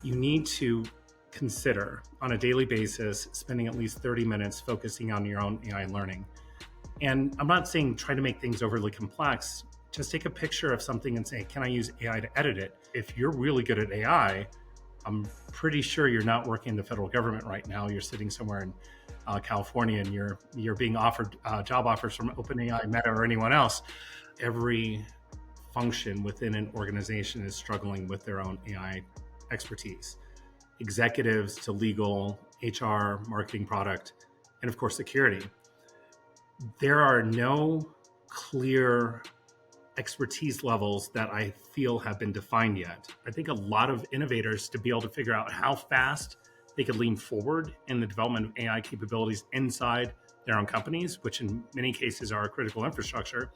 You need to consider on a daily basis spending at least 30 minutes focusing on your own AI learning. And I'm not saying try to make things overly complex. Just take a picture of something and say, can I use AI to edit it? If you're really good at AI, I'm pretty sure you're not working in the federal government right now. You're sitting somewhere in California and you're being offered job offers from OpenAI, Meta, or anyone else. Every function within an organization is struggling with their own AI expertise. Executives to legal, HR, marketing, product, and of course, security. There are no clear expertise levels that I feel have been defined yet. I think a lot of innovators to be able to figure out how fast they could lean forward in the development of AI capabilities inside their own companies, which in many cases are critical infrastructure,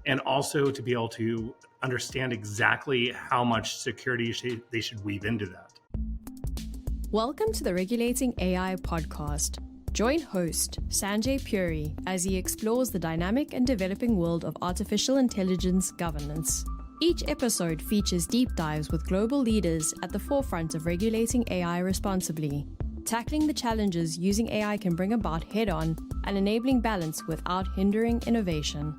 and also to be able to understand exactly how much security they should weave into that. Welcome to the Regulating AI podcast. Join host Sanjay Puri as he explores the dynamic and developing world of artificial intelligence governance. Each episode features deep dives with global leaders at the forefront of regulating AI responsibly, tackling the challenges using AI can bring about head-on and enabling balance without hindering innovation.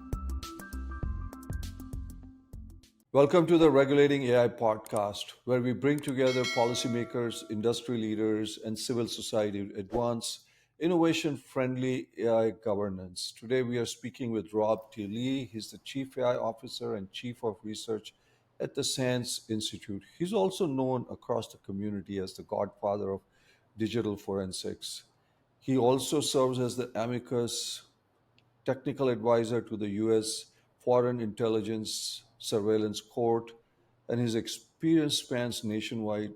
Welcome to the Regulating AI podcast, where we bring together policymakers, industry leaders, and civil society to advance innovation-friendly AI governance. Today, we are speaking with Rob T. Lee. He's the Chief AI Officer and Chief of Research at the SANS Institute. He's also known across the community as the godfather of digital forensics. He also serves as the amicus technical advisor to the U.S. Foreign Intelligence Surveillance Court, and his experience spans nationwide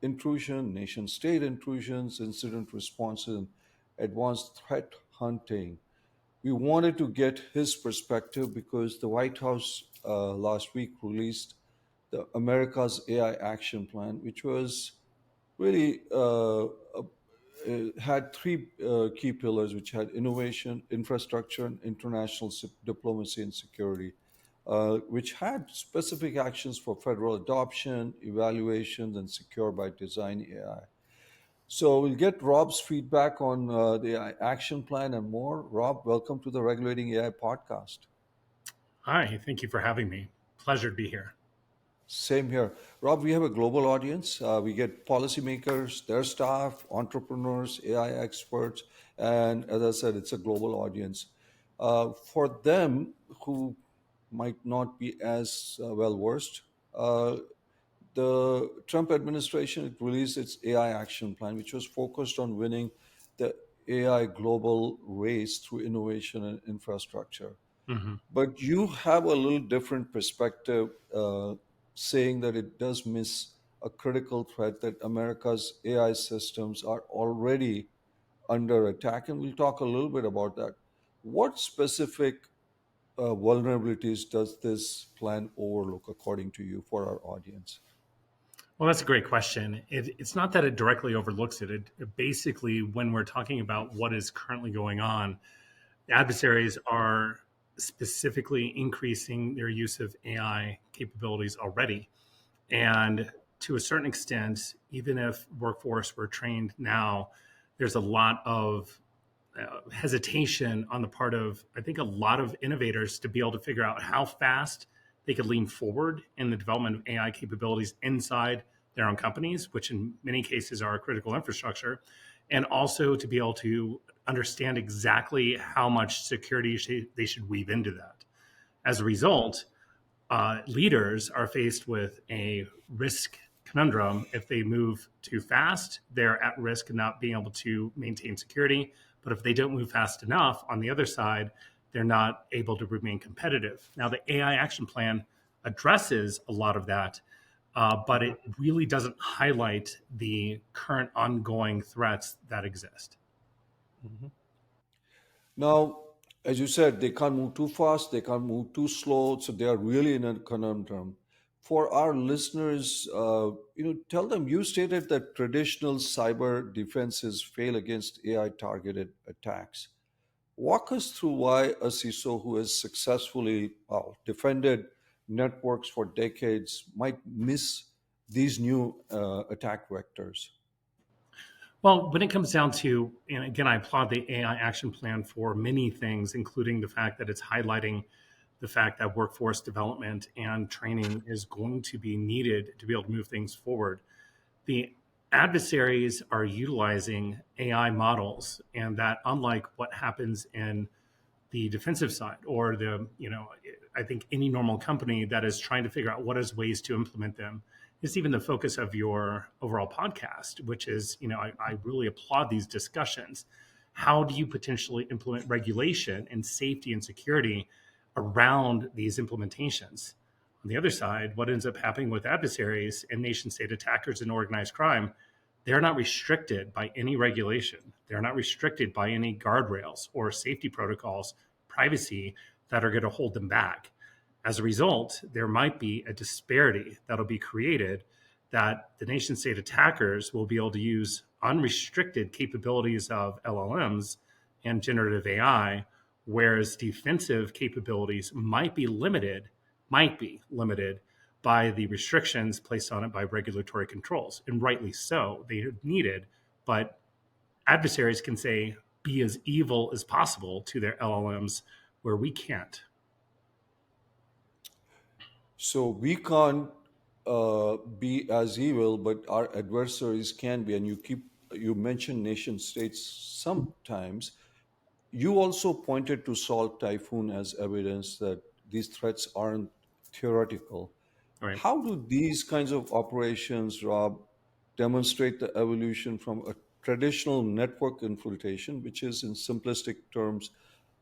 intrusion, nation-state intrusions, incident responses, and advanced threat hunting. We wanted to get his perspective because the White House last week released the America's AI Action Plan, which was really had three key pillars, which had innovation, infrastructure, and international diplomacy and security, which had specific actions for federal adoption, evaluations, and secure by design AI. So we'll get Rob's feedback on the AI action plan and more. Rob, welcome to the Regulating AI podcast. Hi, thank you for having me. Pleasure to be here. Same here. Rob, we have a global audience. We get policymakers, their staff, entrepreneurs, AI experts, and as I said, it's a global audience. For them who might not be as well versed, the Trump administration released its AI action plan, which was focused on winning the AI global race through innovation and infrastructure. Mm-hmm. But you have a little different perspective, saying that it does miss a critical threat, that America's AI systems are already under attack. And we'll talk a little bit about that. What specific vulnerabilities does this plan overlook, according to you, for our audience? Well, that's a great question. It's not that it directly overlooks it. It basically, when we're talking about what is currently going on, adversaries are specifically increasing their use of AI capabilities already. And to a certain extent, even if workforce were trained now, there's a lot of hesitation on the part of, I think, a lot of innovators to be able to figure out how fast they could lean forward in the development of AI capabilities inside their own companies, which in many cases are critical infrastructure, and also to be able to understand exactly how much security they should weave into that. As a result, leaders are faced with a risk conundrum. If they move too fast, they're at risk of not being able to maintain security. But if they don't move fast enough, on the other side, they're not able to remain competitive. Now, the AI action plan addresses a lot of that, but it really doesn't highlight the current ongoing threats that exist. Mm-hmm. Now, as you said, they can't move too fast, they can't move too slow, so they are really in a conundrum. For our listeners, tell them, you stated that traditional cyber defenses fail against AI-targeted attacks. Walk us through why a CISO who has successfully defended networks for decades might miss these new attack vectors? Well, when it comes down to, and again, I applaud the AI action plan for many things, including the fact that it's highlighting the fact that workforce development and training is going to be needed to be able to move things forward. The adversaries are utilizing AI models, and that, unlike what happens in the defensive side or I think any normal company that is trying to figure out what is ways to implement them, is even the focus of your overall podcast, which is, I really applaud these discussions. How do you potentially implement regulation and safety and security around these implementations? On the other side, what ends up happening with adversaries and nation state attackers and organized crime, they're not restricted by any regulation. They're not restricted by any guardrails or safety protocols, privacy, that are going to hold them back. As a result, there might be a disparity that'll be created, that the nation state attackers will be able to use unrestricted capabilities of LLMs and generative AI, whereas defensive capabilities might be limited by the restrictions placed on it by regulatory controls. And rightly so, they are needed, but adversaries can say, be as evil as possible to their LLMs where we can't. So we can't be as evil, but our adversaries can be. And you mentioned nation states sometimes. You also pointed to Salt Typhoon as evidence that these threats aren't theoretical. All right. How do these kinds of operations, Rob, demonstrate the evolution from a traditional network infiltration, which is in simplistic terms,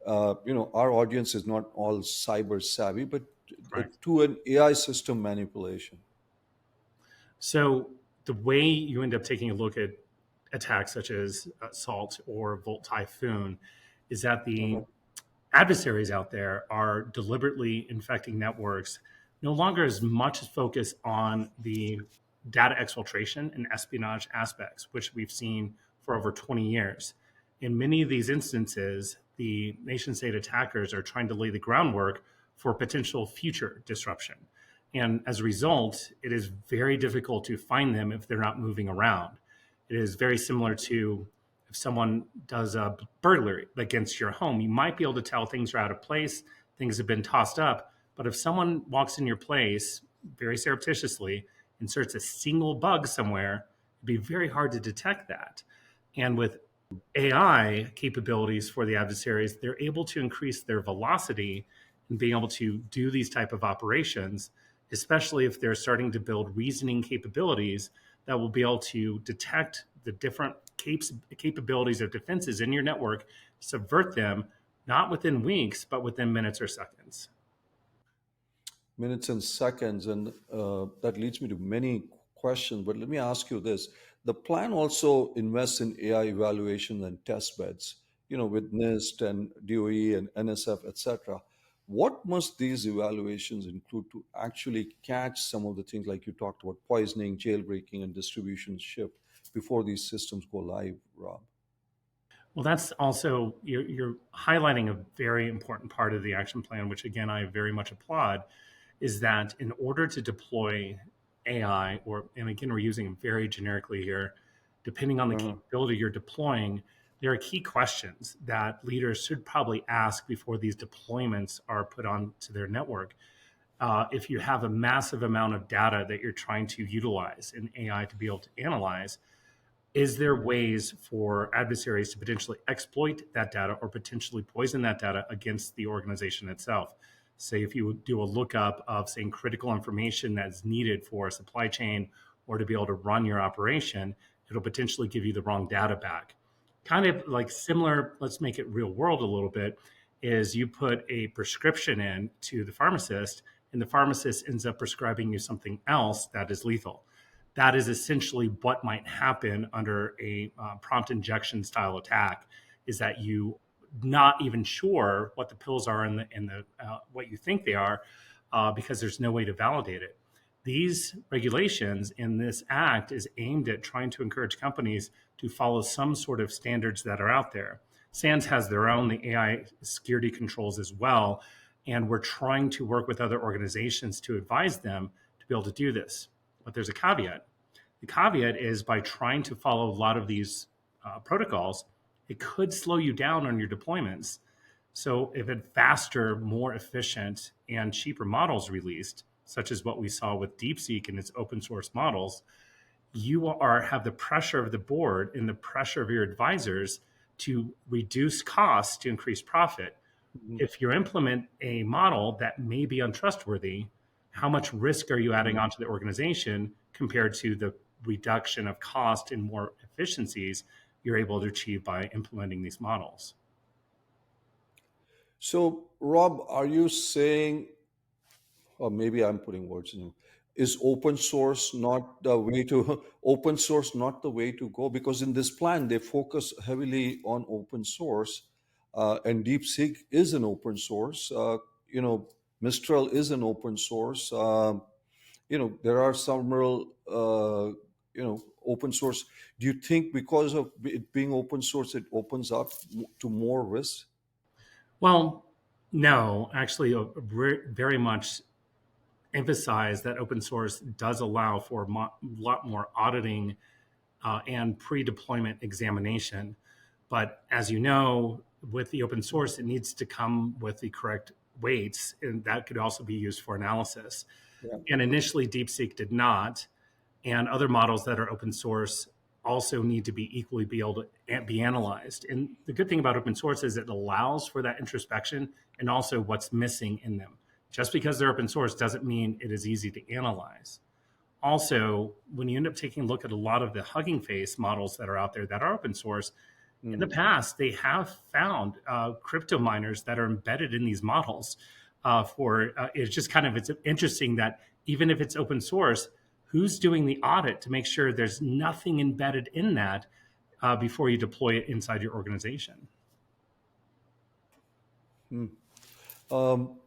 our audience is not all cyber savvy, but Right. to an AI system manipulation? So the way you end up taking a look at attacks such as Salt or Volt Typhoon is that the Uh-huh. adversaries out there are deliberately infecting networks, no longer as much focus on the data exfiltration and espionage aspects, which we've seen for over 20 years. In many of these instances, the nation state attackers are trying to lay the groundwork for potential future disruption. And as a result, it is very difficult to find them if they're not moving around. It is very similar to if someone does a burglary against your home, you might be able to tell things are out of place, things have been tossed up. But if someone walks in your place very surreptitiously, inserts a single bug somewhere, it'd be very hard to detect that. And with AI capabilities for the adversaries, they're able to increase their velocity in being able to do these type of operations, especially if they're starting to build reasoning capabilities that will be able to detect the different capabilities of defenses in your network, subvert them, not within weeks, but within minutes or seconds. Minutes and seconds, and that leads me to many questions. But let me ask you this: the plan also invests in AI evaluation and test beds, with NIST and DOE and NSF, etc. What must these evaluations include to actually catch some of the things like you talked about, poisoning, jailbreaking, and distribution shift before these systems go live, Rob? Well, that's also, you're highlighting a very important part of the action plan, which again, I very much applaud, is that in order to deploy AI, and again, we're using it very generically here, depending on the Uh-huh. capability you're deploying, there are key questions that leaders should probably ask before these deployments are put onto their network. If you have a massive amount of data that you're trying to utilize in AI to be able to analyze, is there ways for adversaries to potentially exploit that data or potentially poison that data against the organization itself? Say, if you do a lookup of, saying, critical information that's needed for a supply chain or to be able to run your operation, it'll potentially give you the wrong data back. Kind of like similar, let's make it real world a little bit, is you put a prescription in to the pharmacist, and the pharmacist ends up prescribing you something else that is lethal. That is essentially what might happen under a prompt injection style attack, is that you not even sure what the pills are in the what you think they are, because there's no way to validate it. These regulations in this act is aimed at trying to encourage companies to follow some sort of standards that are out there. SANS has their own, the AI security controls as well, and we're trying to work with other organizations to advise them to be able to do this. but there's a caveat. The caveat is by trying to follow a lot of these protocols, it could slow you down on your deployments. So if a faster, more efficient, and cheaper models released, such as what we saw with DeepSeek and its open source models, have the pressure of the board and the pressure of your advisors to reduce costs to increase profit. Mhm. If you implement a model that may be untrustworthy, how much risk are you adding onto the organization compared to the reduction of cost and more efficiencies you're able to achieve by implementing these models? So, Rob, are you saying, or maybe I'm putting words in you, is open source not the way to open source not the way to go? Because in this plan they focus heavily on open source, and DeepSeek is an open source. You know, Mistral is an open source. There are several open source. Do you think because of it being open source, it opens up to more risks? Well, no, actually, very much emphasize that open source does allow for a lot more auditing and pre-deployment examination. But as you know, with the open source, it needs to come with the correct weights, and that could also be used for analysis. Yeah. And initially, DeepSeek did not, and other models that are open source also need to be equally be able to be analyzed. And the good thing about open source is it allows for that introspection and also what's missing in them. Just because they're open source doesn't mean it is easy to analyze. Also, when you end up taking a look at a lot of the Hugging Face models that are out there that are open source, in the Mm. past, they have found crypto miners that are embedded in these models. It's just it's interesting that even if it's open source, who's doing the audit to make sure there's nothing embedded in that before you deploy it inside your organization? Mm. Um,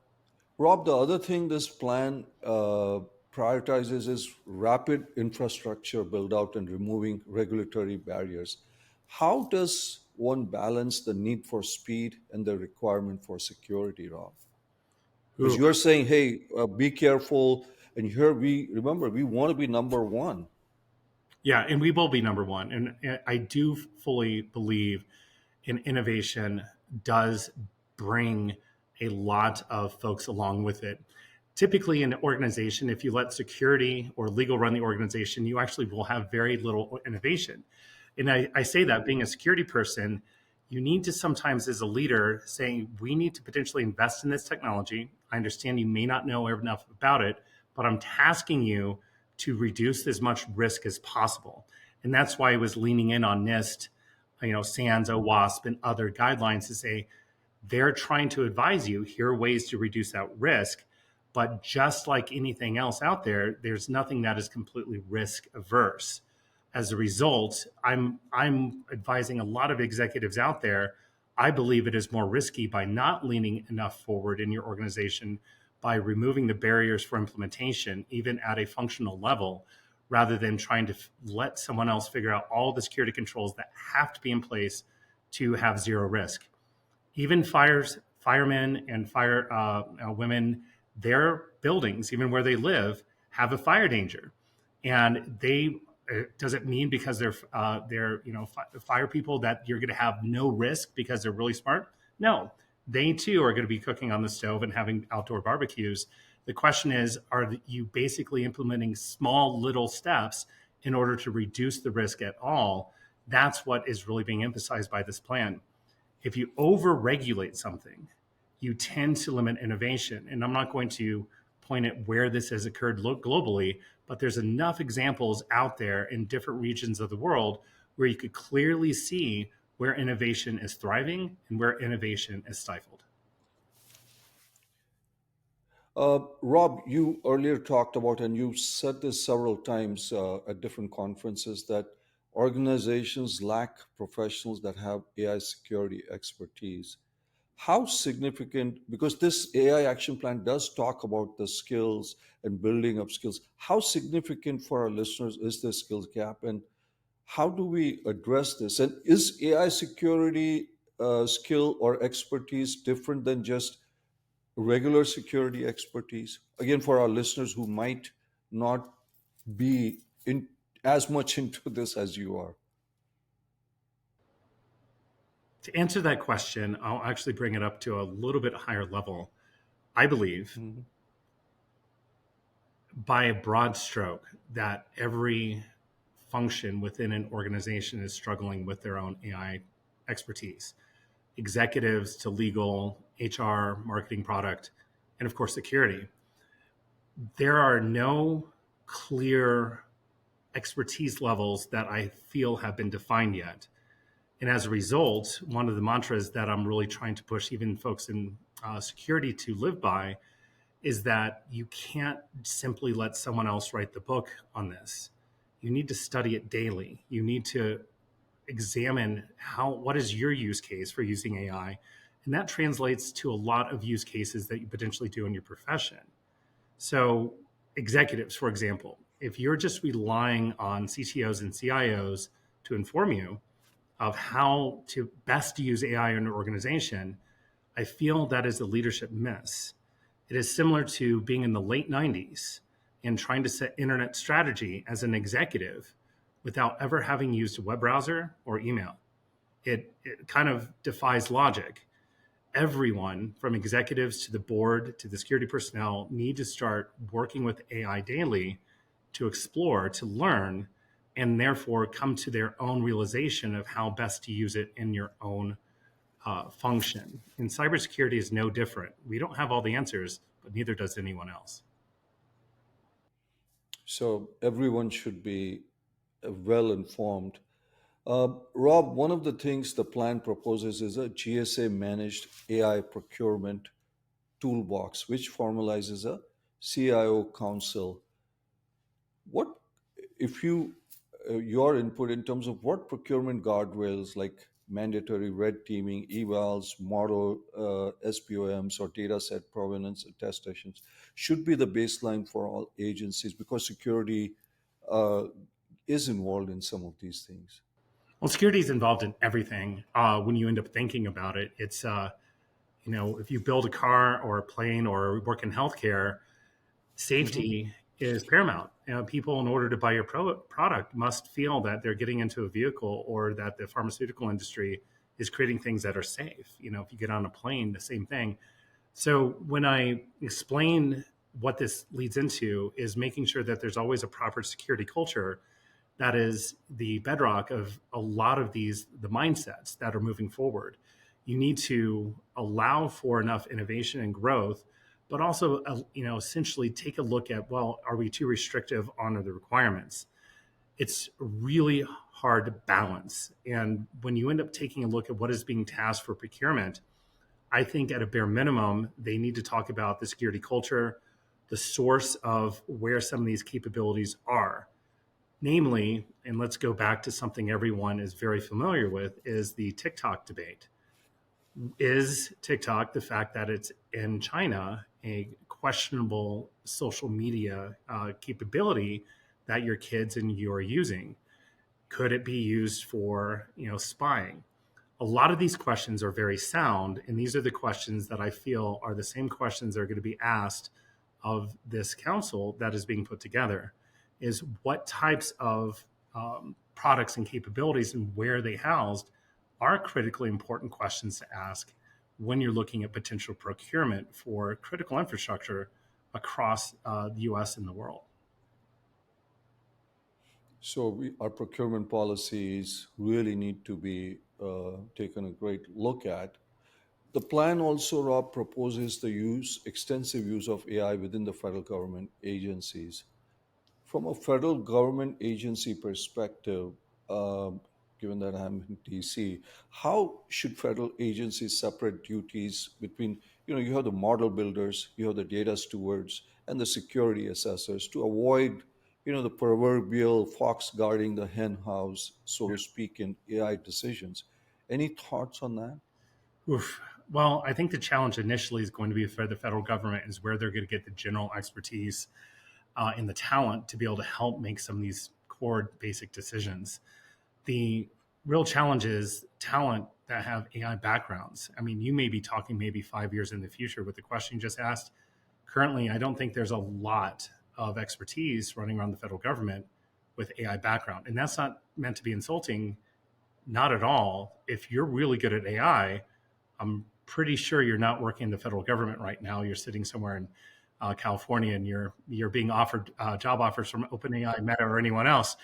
Rob, the other thing this plan prioritizes is rapid infrastructure build out and removing regulatory barriers. How does one balance the need for speed and the requirement for security, Rob? Because Ooh, you're saying, hey, be careful. And here we remember, we want to be number one. yeah, and we will be number one. And I do fully believe in innovation does bring a lot of folks along with it. Typically, in an organization, if you let security or legal run the organization, you actually will have very little innovation. And I say that being a security person, you need to sometimes, as a leader, say, we need to potentially invest in this technology. I understand you may not know enough about it, but I'm tasking you to reduce as much risk as possible. And that's why I was leaning in on NIST, SANS, OWASP, and other guidelines to say they're trying to advise you here are ways to reduce that risk. But just like anything else out there, there's nothing that is completely risk averse. As a result, I'm advising a lot of executives out there. I believe it is more risky by not leaning enough forward in your organization by removing the barriers for implementation, even at a functional level, rather than trying to let someone else figure out all the security controls that have to be in place to have zero risk. Even firemen and fire women, their buildings, even where they live, have a fire danger, and they does it mean because they're fire people that you're going to have no risk because they're really smart? No, they too are going to be cooking on the stove and having outdoor barbecues. The question is, are you basically implementing small little steps in order to reduce the risk at all? That's what is really being emphasized by this plan. If you over-regulate something, you tend to limit innovation. And I'm not going to point at where this has occurred globally, but there's enough examples out there in different regions of the world where you could clearly see where innovation is thriving and where innovation is stifled. Rob, you earlier talked about, and you've said this several times at different conferences, that organizations lack professionals that have AI security expertise. How significant, because this AI action plan does talk about the skills and building up skills, how significant for our listeners is this skills gap, and how do we address this? And is AI security skill or expertise different than just regular security expertise? Again, for our listeners who might not be in as much into this as you are? To answer that question, I'll actually bring it up to a little bit higher level. I believe Mhm. by a broad stroke that every function within an organization is struggling with their own AI expertise. Executives to legal, HR, marketing, product, and of course, security. There are no clear expertise levels that I feel have been defined yet. And as a result, one of the mantras that I'm really trying to push even folks in security to live by is that you can't simply let someone else write the book on this. You need to study it daily. You need to examine what is your use case for using AI. And that translates to a lot of use cases that you potentially do in your profession. So, executives, for example, if you're just relying on CTOs and CIOs to inform you of how to best use AI in your organization, I feel that is a leadership miss. It is similar to being in the late 90s and trying to set internet strategy as an executive without ever having used a web browser or email. It kind of defies logic. Everyone from executives to the board to the security personnel need to start working with AI daily to explore, to learn, and therefore come to their own realization of how best to use it in your own function. And cybersecurity is no different. We don't have all the answers, but neither does anyone else. So everyone should be well informed. Rob, one of the things the plan proposes is a GSA managed AI procurement toolbox, which formalizes a CIO council. What, if you, your input in terms of what procurement guardrails like mandatory red teaming, evals, model SPOMs, or data set provenance attestations should be the baseline for all agencies because security uh, is involved in some of these things. Well, security is involved in everything. When you end up thinking about it, it's if you build a car or a plane or work in healthcare, Hmm. safety is paramount. People, in order to buy your product, must feel that they're getting into a vehicle or that the pharmaceutical industry is creating things that are safe. If you get on a plane, the same thing. So when I explain what this leads into is making sure that there's always a proper security culture that is the bedrock of a lot of the mindsets that are moving forward. You need to allow for enough innovation and growth, but also essentially take a look at, well, are we too restrictive on the requirements? It's really hard to balance. And when you end up taking a look at what is being tasked for procurement, I think at a bare minimum, they need to talk about the security culture, the source of where some of these capabilities are. Namely, and let's go back to something everyone is very familiar with, is the TikTok debate. Is TikTok, the fact that it's in China, a questionable social media capability that your kids and you are using? Could it be used for spying? A lot of these questions are very sound, and these are the questions that I feel are the same questions that are going to be asked of this council that is being put together. Is what types of products and capabilities and where they housed are critically important questions to ask when you're looking at potential procurement for critical infrastructure across the U.S. and the world. So our procurement policies really need to be taken a great look at. The plan also, Rob, proposes the extensive use of AI within the federal government agencies. From a federal government agency perspective, um, given that I'm in DC, how should federal agencies separate duties between, you have the model builders, you have the data stewards, and the security assessors to avoid, the proverbial fox guarding the hen house, so to speak, in AI decisions. Any thoughts on that? Oof. Well, I think the challenge initially is going to be for the federal government is where they're going to get the general expertise and the talent to be able to help make some of these core basic decisions. The real challenge is talent that have AI backgrounds. I mean, you may be talking maybe 5 years in the future with the question you just asked. Currently, I don't think there's a lot of expertise running around the federal government with AI background. And that's not meant to be insulting, not at all. If you're really good at AI, I'm pretty sure you're not working in the federal government right now. You're sitting somewhere in California, and you're being offered job offers from OpenAI, Meta, or anyone else.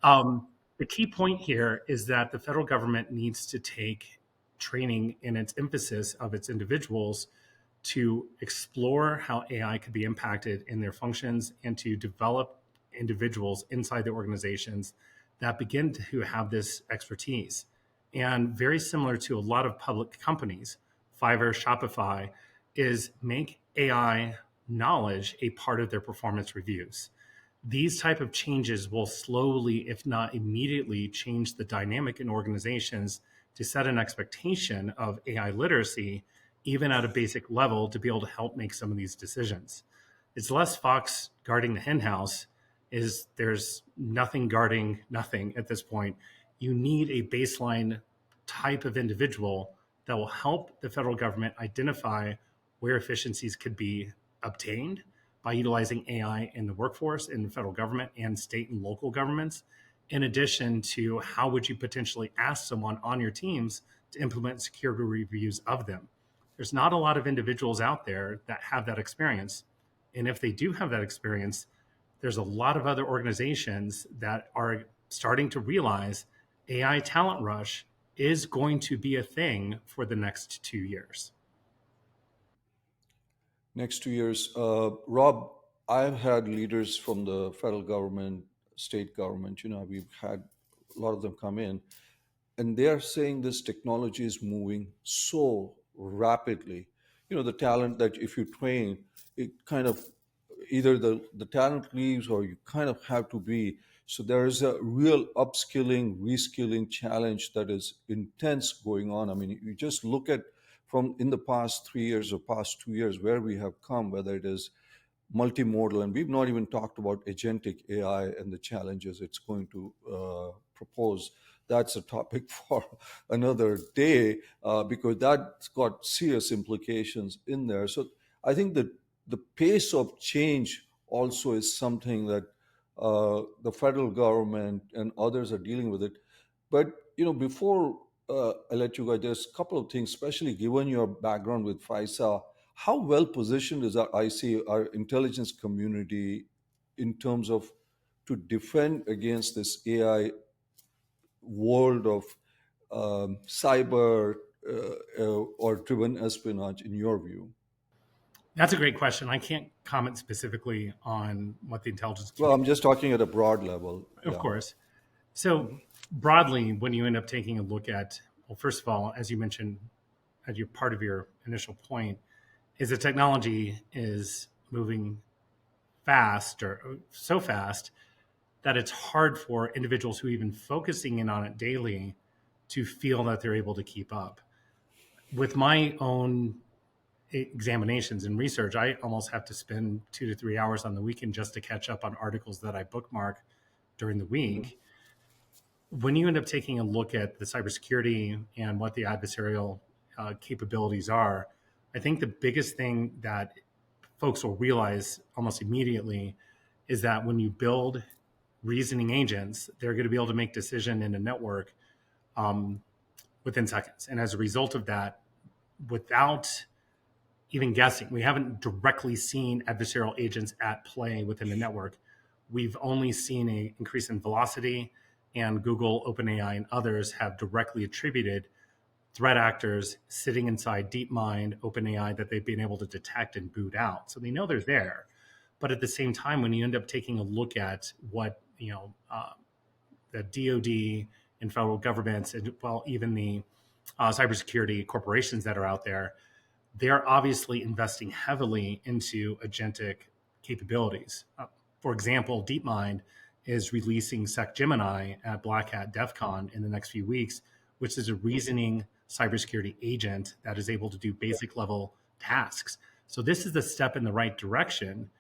The key point here is that the federal government needs to take training in its emphasis of its individuals to explore how AI could be impacted in their functions and to develop individuals inside the organizations that begin to have this expertise. And very similar to a lot of public companies, Fiverr, Shopify, is make AI knowledge a part of their performance reviews. These type of changes will slowly, if not immediately, change the dynamic in organizations to set an expectation of AI literacy, even at a basic level, to be able to help make some of these decisions. It's less fox guarding the henhouse. There's nothing guarding nothing at this point. You need a baseline type of individual that will help the federal government identify where efficiencies could be obtained by utilizing AI in the workforce, in the federal government and state and local governments. In addition to how would you potentially ask someone on your teams to implement security reviews of them? There's not a lot of individuals out there that have that experience. And if they do have that experience, there's a lot of other organizations that are starting to realize AI talent rush is going to be a thing for the next 2 years. Next 2 years. Rob, I've had leaders from the federal government, state government, we've had a lot of them come in, and they're saying this technology is moving so rapidly. The talent that if you train, it kind of either the talent leaves or you kind of have to be. So there is a real upskilling, reskilling challenge that is intense going on. I mean, you just look at from in the past 3 years or past 2 years where we have come, whether it is multimodal, and we've not even talked about agentic AI and the challenges it's going to propose. That's a topic for another day because that's got serious implications in there. So I think that the pace of change also is something that the federal government and others are dealing with it. But before I let you go, just a couple of things, especially given your background with FISA. How well positioned is our intelligence community in terms of to defend against this AI world of cyber or driven espionage, in your view? That's a great question. I can't comment specifically on what the intelligence Well, community. I'm just talking at a broad level. Of Yeah. course. So broadly, when you end up taking a look at, well, first of all, as you mentioned, as your part of your initial point, is the technology is moving fast or so fast that it's hard for individuals who are even focusing in on it daily to feel that they're able to keep up. With my own examinations and research, I almost have to spend 2 to 3 hours on the weekend just to catch up on articles that I bookmark during the week. When you end up taking a look at the cybersecurity and what the adversarial capabilities are, I think the biggest thing that folks will realize almost immediately is that when you build reasoning agents, they're going to be able to make decision in a network within seconds. And as a result of that, without even guessing, we haven't directly seen adversarial agents at play within the network. We've only seen an increase in velocity, and Google, OpenAI, and others have directly attributed threat actors sitting inside DeepMind, OpenAI, that they've been able to detect and boot out. So they know they're there. But at the same time, when you end up taking a look at what the DoD and federal governments, and well, even the cybersecurity corporations that are out there, they're obviously investing heavily into agentic capabilities. For example, DeepMind is releasing SecGemini at Black Hat DEF CON in the next few weeks, which is a reasoning cybersecurity agent that is able to do basic level tasks. So this is a step in the right direction.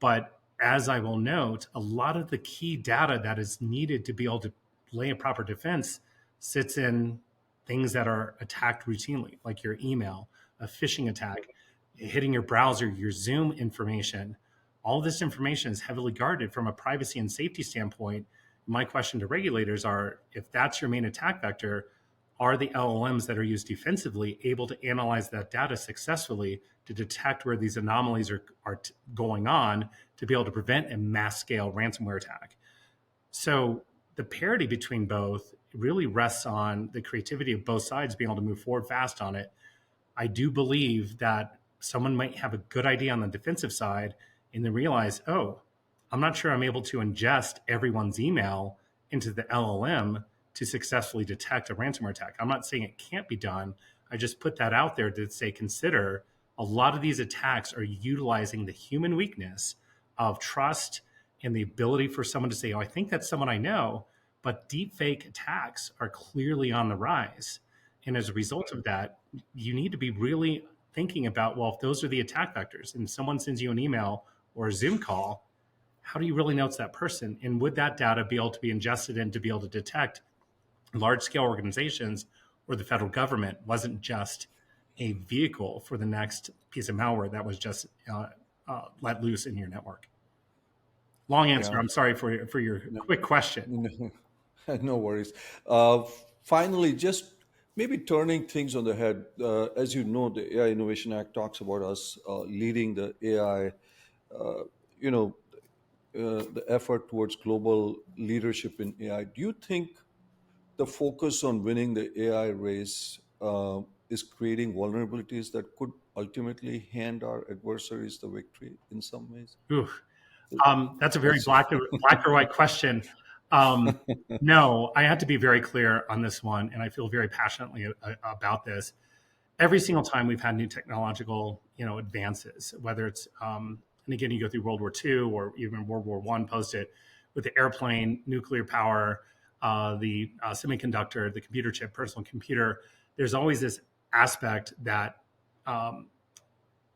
But as I will note, a lot of the key data that is needed to be able to lay a proper defense sits in things that are attacked routinely, like your email, a phishing attack, hitting your browser, your Zoom information. All this information is heavily guarded from a privacy and safety standpoint. My question to regulators are, if that's your main attack vector, are the LLMs that are used defensively able to analyze that data successfully to detect where these anomalies are going on to be able to prevent a mass scale ransomware attack? So the parity between both really rests on the creativity of both sides being able to move forward fast on it. I do believe that someone might have a good idea on the defensive side and then realize, oh, I'm not sure I'm able to ingest everyone's email into the LLM to successfully detect a ransomware attack. I'm not saying it can't be done. I just put that out there to say, consider a lot of these attacks are utilizing the human weakness of trust and the ability for someone to say, oh, I think that's someone I know. But deepfake attacks are clearly on the rise. And as a result of that, you need to be really thinking about, well, if those are the attack vectors and someone sends you an email or a Zoom call, how do you really know it's that person? And would that data be able to be ingested in to be able to detect large scale organizations where the federal government wasn't just a vehicle for the next piece of malware that was just let loose in your network? Long answer. Yeah. I'm sorry for your quick question. No worries. Finally, just maybe turning things on the head. As you know, the AI Innovation Act talks about us leading the AI, you know, the effort towards global leadership in AI. Do you think the focus on winning the AI race is creating vulnerabilities that could ultimately hand our adversaries the victory in some ways? Ooh, that's a very That's black or white question. No, I have to be very clear on this one, and I feel very passionately about this. Every single time we've had new technological, advances, whether it's, and again, you go through World War II or even World War I, post it with the airplane, nuclear power, the semiconductor, the computer chip, personal computer. There's always this aspect that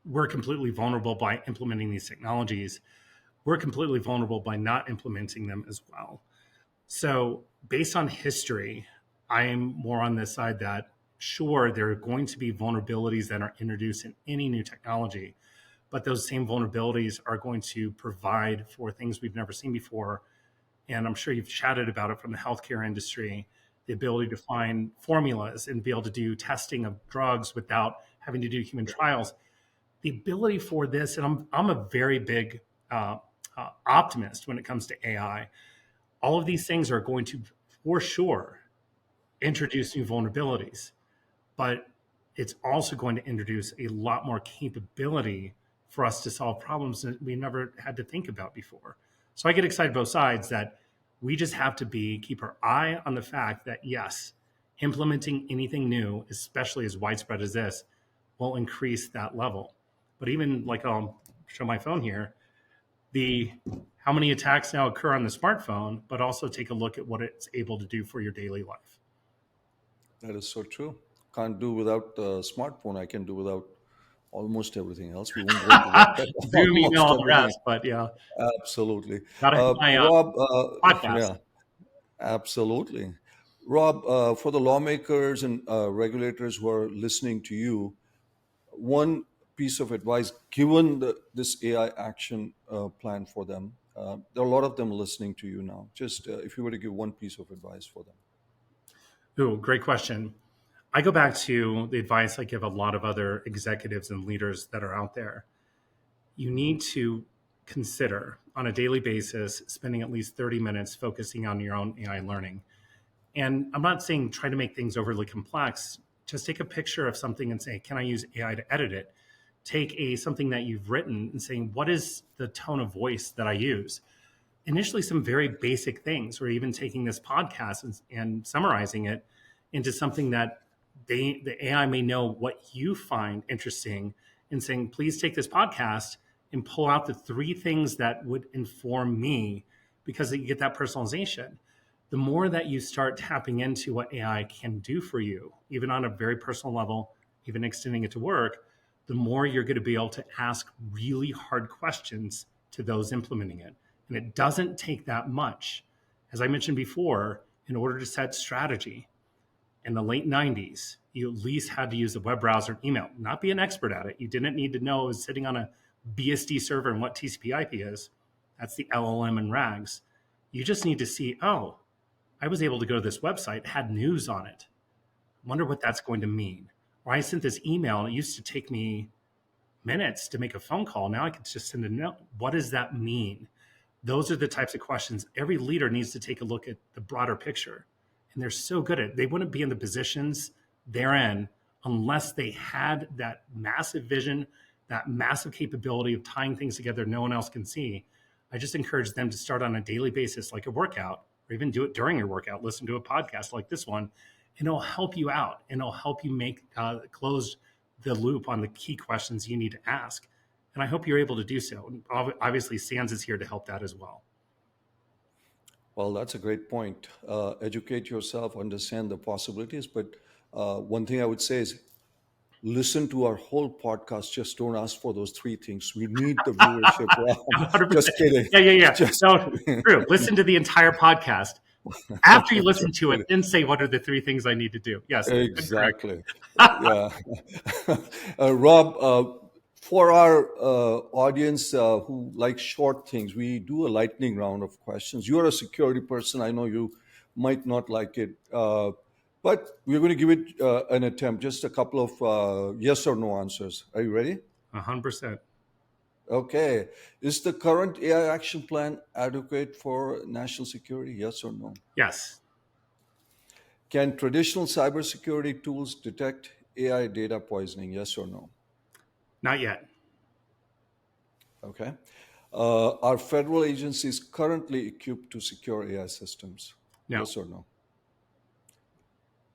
we're completely vulnerable by implementing these technologies. We're completely vulnerable by not implementing them as well. So based on history, I am more on this side that sure, there are going to be vulnerabilities that are introduced in any new technology, but those same vulnerabilities are going to provide for things we've never seen before. And I'm sure you've chatted about it from the healthcare industry, the ability to find formulas and be able to do testing of drugs without having to do human trials. The ability for this, and I'm a very big optimist when it comes to AI. All of these things are going to, for sure, introduce new vulnerabilities, but it's also going to introduce a lot more capability for us to solve problems that we never had to think about before. So I get excited both sides that we just have to keep our eye on the fact that yes, implementing anything new, especially as widespread as this, will increase that level. But even like I'll show my phone here, how many attacks now occur on the smartphone, but also take a look at what it's able to do for your daily life. That is so true. Can't do without the smartphone. I can do without almost everything else. We won't go into that. Zoom, email, Almost all the everything. rest, but yeah, Absolutely. gotta have my Rob, podcast. yeah, absolutely. Rob, for the lawmakers and regulators who are listening to you, one piece of advice, given this AI action plan for them, there are a lot of them listening to you now. Just if you were to give one piece of advice for them. Ooh, great question. I go back to the advice I give a lot of other executives and leaders that are out there. You need to consider on a daily basis spending at least 30 minutes focusing on your own AI learning. And I'm not saying try to make things overly complex. Just take a picture of something and say, can I use AI to edit it? Take something that you've written and saying, what is the tone of voice that I use? Initially, some very basic things, or even taking this podcast and summarizing it into something that the AI may know what you find interesting, and saying, please take this podcast and pull out the 3 things that would inform me, because you get that personalization. The more that you start tapping into what AI can do for you, even on a very personal level, even extending it to work, the more you're going to be able to ask really hard questions to those implementing it. And it doesn't take that much. As I mentioned before, in order to set strategy in the late 90s, you at least had to use the web browser and email, not be an expert at it. You didn't need to know it was sitting on a BSD server and what TCP/IP is. That's the LLM and RAGs. You just need to see, oh, I was able to go to this website, had news on it. Wonder what that's going to mean. Or I sent this email and it used to take me minutes to make a phone call. Now I can just send a note. What does that mean? Those are the types of questions every leader needs to take a look at the broader picture. And they're so good at it. They wouldn't be in the positions they're in unless they had that massive vision, that massive capability of tying things together no one else can see. I just encourage them to start on a daily basis, like a workout, or even do it during your workout. Listen to a podcast like this one, and it'll help you out, and it'll help you make close the loop on the key questions you need to ask. And I hope you're able to do so. Obviously, SANS is here to help that as well. Well, that's a great point. Educate yourself, understand the possibilities. But one thing I would say is listen to our whole podcast. Just don't ask for those three things. We need the viewership. Wow. Just kidding. Yeah. Just No, true. Listen to the entire podcast. After you listen to it, then say, what are the three things I need to do? Yes. Exactly. Yeah. Rob, for our audience who like short things, we do a lightning round of questions. You're a security person. I know you might not like it, but we're going to give it an attempt. Just a couple of yes or no answers. Are you ready? 100%. Okay. Is the current AI action plan adequate for national security? Yes or no? Yes. Can traditional cybersecurity tools detect AI data poisoning? Yes or no? Not yet. Okay. Are federal agencies currently equipped to secure AI systems? No. Yes or no?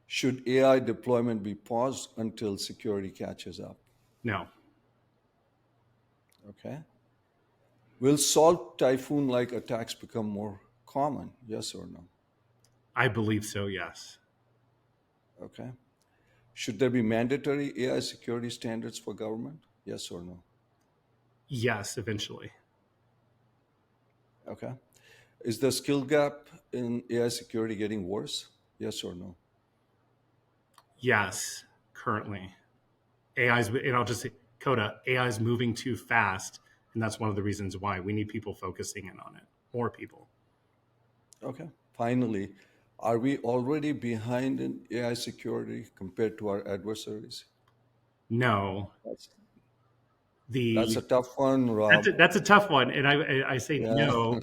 Should AI deployment be paused until security catches up? No. Okay. Will salt typhoon-like attacks become more common? Yes or no? I believe so, yes. Okay. Should there be mandatory AI security standards for government? Yes or no? Yes, eventually. Okay. Is the skill gap in AI security getting worse? Yes or no? Yes, currently. AI's, and I'll just say, Coda, AI is moving too fast. And that's one of the reasons why we need people focusing in on it, more people. Okay. Finally, are we already behind in AI security compared to our adversaries? No. That's a tough one, Rob. That's a tough one. And I say Yeah. no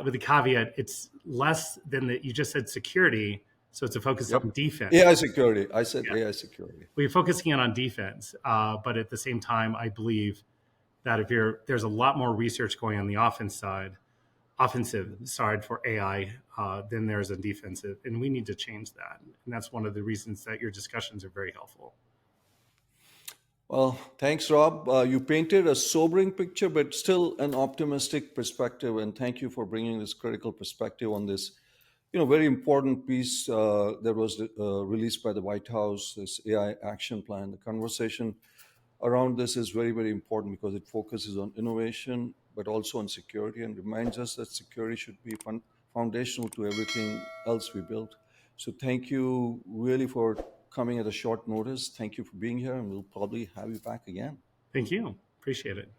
with the caveat, it's less than that. You just said security. So it's a focus Yep. on defense. AI security. I said Yeah. AI security. We're focusing in on defense. But at the same time, I believe that there's a lot more research going on the offensive side for AI than there's a defensive. And we need to change that. And that's one of the reasons that your discussions are very helpful. Well, thanks, Rob. You painted a sobering picture, but still an optimistic perspective. And thank you for bringing this critical perspective on this, very important piece that was released by the White House, this AI action plan. The conversation around this is very, very important because it focuses on innovation, but also on security, and reminds us that security should be foundational to everything else we build. So thank you really for coming at a short notice. Thank you for being here, and we'll probably have you back again. Thank you. Appreciate it.